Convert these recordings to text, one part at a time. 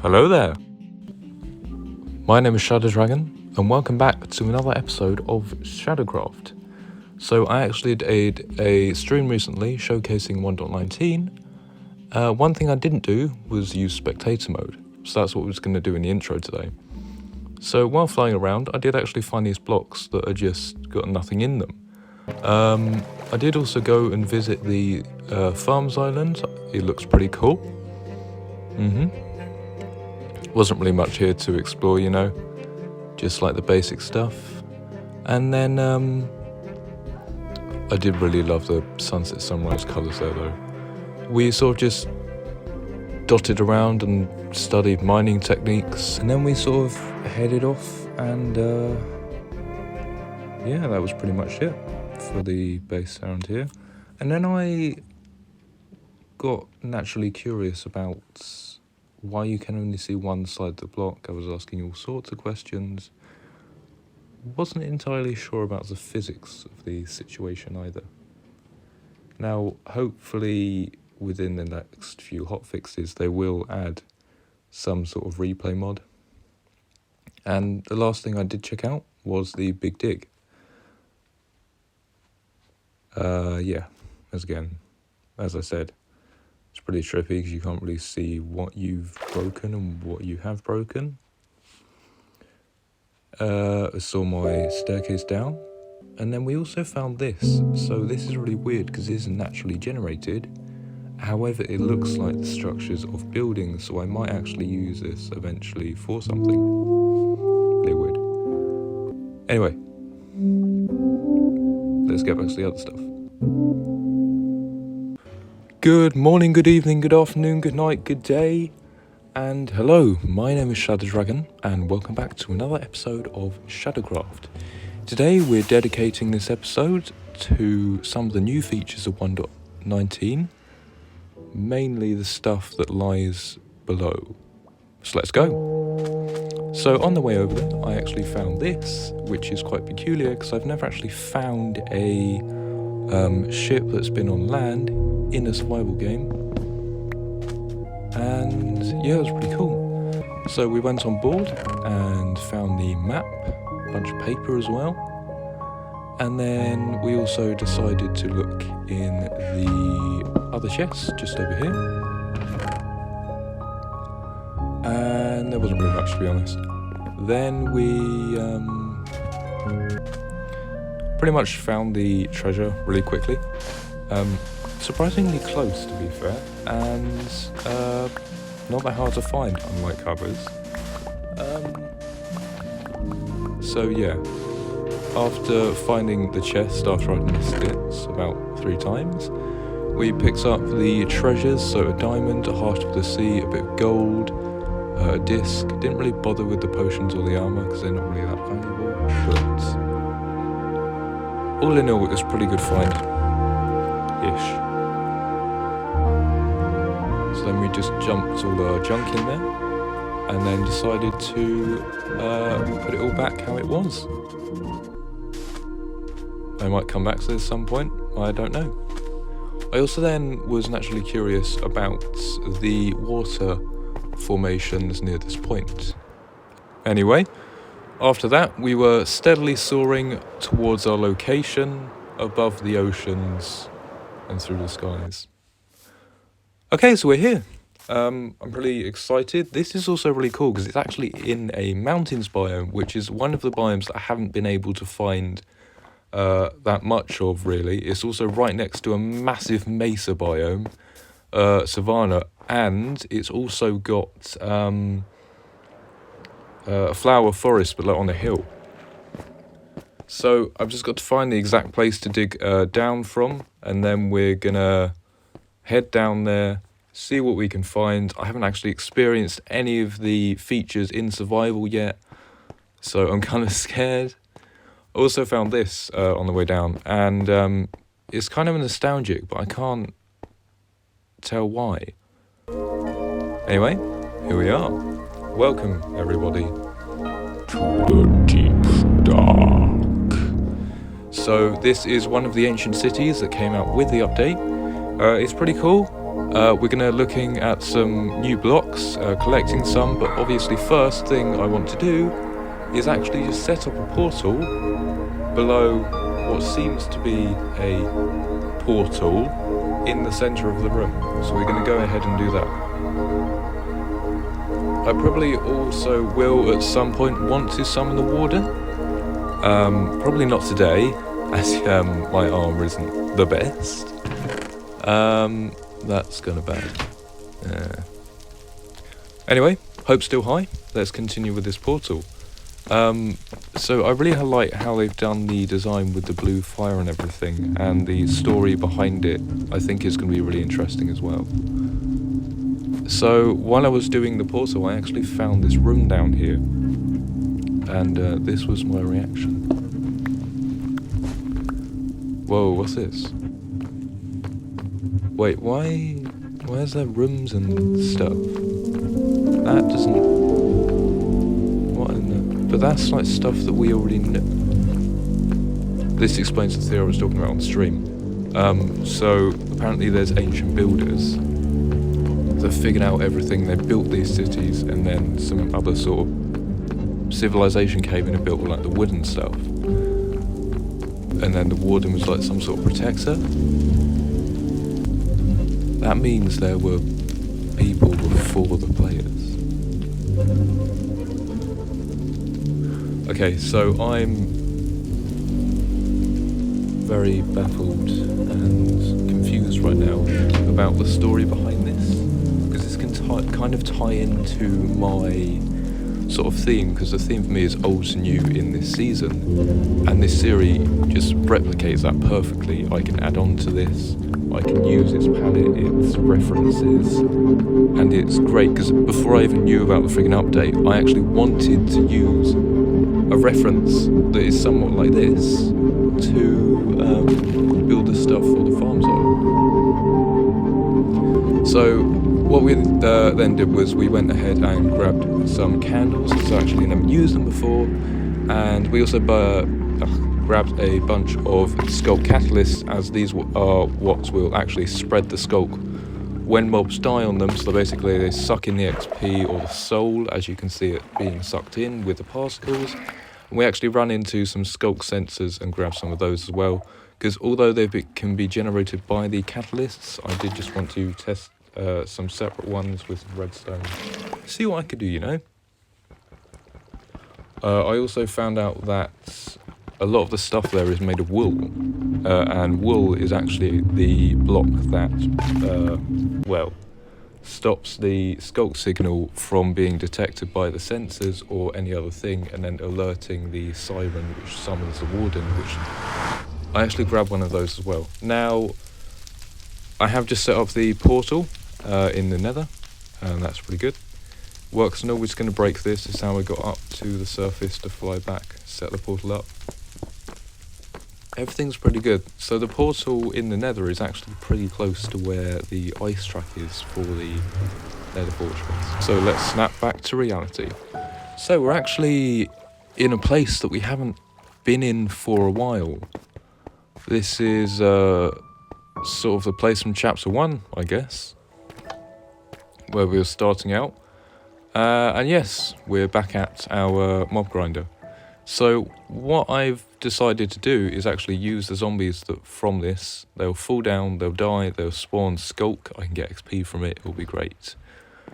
Hello there, my name is Sh4d0w and welcome back to another episode of Shadowcraft. So I actually did a stream recently showcasing 1.19. One thing I didn't do was use spectator mode, so that's what we're going to do in the intro today. So while flying around, I did actually find these blocks that are just got nothing in them. I did also go and visit the Farms Island. It looks pretty cool. Wasn't really much here to explore, you know, just like the basic stuff. And then I did really love the sunset sunrise colours there though. We sort of just dotted around and studied mining techniques, and then we sort of headed off, and yeah, that was pretty much it for the base around here. And then I got naturally curious about why you can only see one side of the block. I was asking all sorts of questions. Wasn't entirely sure about the physics of the situation either. Now, hopefully within the next few hotfixes they will add some sort of replay mod. And the last thing I did check out was the Big Dig. Yeah, as I said, it's pretty trippy because you can't really see what you've broken and what you have broken. I saw my staircase down, and then we also found this. So this is really weird because it isn't naturally generated. However, it looks like the structures of buildings, so I might actually use this eventually for something. Really weird. Anyway, let's get back to the other stuff. Good morning, good evening, good afternoon, good night, good day, and hello, my name is Sh4d0w and welcome back to another episode of Shadowcraft. Today we're dedicating this episode to some of the new features of 1.19, mainly the stuff that lies below. So let's go. So on the way over there, I actually found this, which is quite peculiar because I've never actually found a ship that's been on land in a survival game, and yeah, it was pretty cool. So we went on board and found the map, a bunch of paper as well, and then we also decided to look in the other chest just over here, and there wasn't really much, to be honest. Then we pretty much found the treasure really quickly. Surprisingly close, to be fair, and not that hard to find, unlike others. So yeah, after finding the chest after I'd missed it about 3 times, we picked up the treasures, so a diamond, a heart of the sea, a bit of gold, a disc. Didn't really bother with the potions or the armour because they're not really that valuable, but all in all it was a pretty good find-ish. So then we just jumped all our junk in there and then decided to put it all back how it was. I might come back to this at some point, I don't know. I also then was naturally curious about the water formations near this point. Anyway, after that we were steadily soaring towards our location above the oceans and through the skies. Okay, so we're here. I'm pretty excited. This is also really cool because it's actually in a mountains biome, which is one of the biomes that I haven't been able to find that much of, really. It's also right next to a massive mesa biome, savanna, and it's also got a flower forest, but like on a hill. So I've just got to find the exact place to dig down from, and then we're gonna head down there, see what we can find. I haven't actually experienced any of the features in survival yet, so I'm kind of scared. I also found this on the way down, and it's kind of nostalgic, but I can't tell why. Anyway, here we are. Welcome, everybody, to the deep dark. So this is one of the ancient cities that came out with the update. It's pretty cool. We're going to looking at some new blocks, collecting some, but obviously first thing I want to do is actually just set up a portal below what seems to be a portal in the centre of the room. So we're going to go ahead and do that. I probably also will at some point want to summon the warden. Probably not today, as my armour isn't the best. That's kind of bad. Anyway, hope still high. Let's continue with this portal. So I really like how they've done the design with the blue fire and everything, and the story behind it I think is going to be really interesting as well. So while I was doing the portal, I actually found this room down here, and this was my reaction. Whoa, what's this? Wait, why is there rooms and stuff? That doesn't... What in the... But that's like stuff that we already know. This explains the theory I was talking about on stream. So apparently there's ancient builders that figured out everything. They built these cities, and then some other sort of civilization came in and built like the wooden stuff. And then the warden was like some sort of protector. That means there were people before the players. Okay, so I'm very baffled and confused right now about the story behind this, because this can kind of tie into my sort of theme, because the theme for me is old to new in this season, and this series just replicates that perfectly. I can add on to this, I can use its palette, its references, and it's great, because before I even knew about the friggin' update, I actually wanted to use a reference that is somewhat like this to build the stuff for the farm zone. So what we then did was we went ahead and grabbed some candles, because I actually never used them before, and we also grabbed a bunch of sculk catalysts, as these are what will actually spread the sculk when mobs die on them. So basically they suck in the XP or the soul, as you can see it being sucked in with the particles. And we actually run into some sculk sensors and grab some of those as well, because although they can be generated by the catalysts, I did just want to test some separate ones with redstone. See what I could do, you know. I also found out that a lot of the stuff there is made of wool, and wool is actually the block that, stops the sculk signal from being detected by the sensors or any other thing, and then alerting the siren which summons the warden, which I actually grabbed one of those as well. Now, I have just set up the portal in the nether, and that's pretty good. Works no, we're just going to break this. This is how we got up to the surface to fly back, set the portal up. Everything's pretty good. So the portal in the nether is actually pretty close to where the ice track is for the nether fortress. So let's snap back to reality. So we're actually in a place that we haven't been in for a while. This is sort of the place from chapter 1, I guess, where we were starting out. And yes, we're back at our mob grinder. So what I've decided to do is actually use the zombies that from this. They'll fall down, they'll die, they'll spawn sculk. I can get XP from it, it'll be great.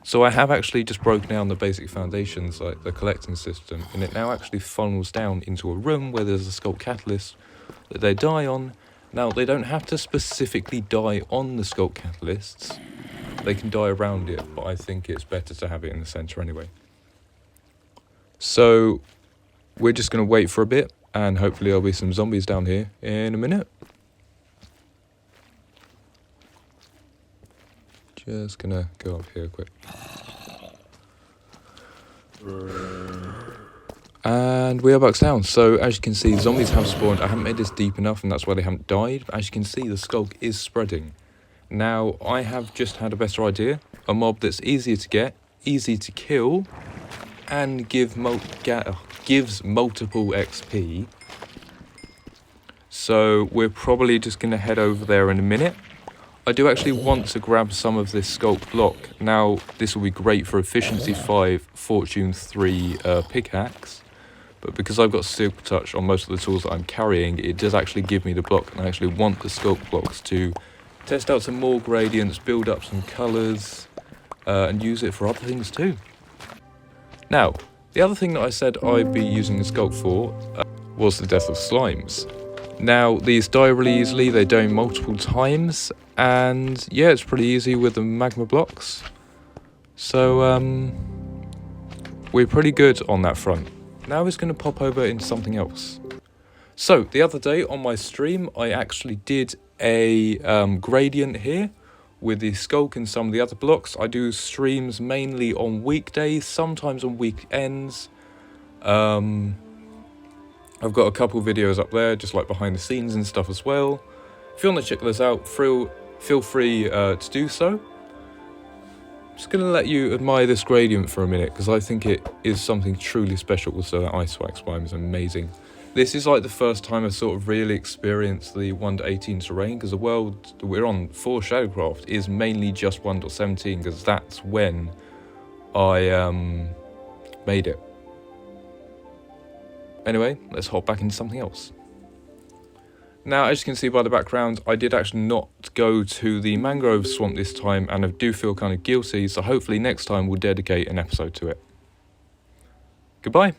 So I have actually just broken down the basic foundations, like the collecting system, and it now actually funnels down into a room where there's a sculk catalyst that they die on. Now, they don't have to specifically die on the sculk catalysts. They can die around it, but I think it's better to have it in the centre anyway. So we're just going to wait for a bit, and hopefully there'll be some zombies down here in a minute. Just going to go up here quick. And we are back down. So as you can see, zombies have spawned. I haven't made this deep enough, and that's why they haven't died. But as you can see, the sculk is spreading. Now, I have just had a better idea. A mob that's easier to get, easy to kill, and gives multiple XP. So we're probably just going to head over there in a minute. I do actually want to grab some of this sculpt block. Now, this will be great for efficiency 5, fortune 3 pickaxe. But because I've got silk touch on most of the tools that I'm carrying, it does actually give me the block. And I actually want the sculpt blocks to test out some more gradients, build up some colours, and use it for other things too. Now, the other thing that I said I'd be using the sculpt for was the death of slimes. Now, these die really easily, they die multiple times, and yeah, it's pretty easy with the magma blocks. So, we're pretty good on that front. Now it's going to pop over into something else. So, the other day on my stream, I actually did a gradient here with the sculk and some of the other blocks. I do streams mainly on weekdays, sometimes on weekends. I've got a couple videos up there, just like behind the scenes and stuff as well. If you want to check those out, feel free to do so. I'm just going to let you admire this gradient for a minute, because I think it is something truly special. So that ice wax biome is amazing. This is like the first time I've sort of really experienced the 1.18 terrain, because the world that we're on for Sh4d0wcraft is mainly just 1.17, because that's when I made it. Anyway, let's hop back into something else. Now, as you can see by the background, I did actually not go to the mangrove swamp this time, and I do feel kind of guilty, so hopefully next time we'll dedicate an episode to it. Goodbye.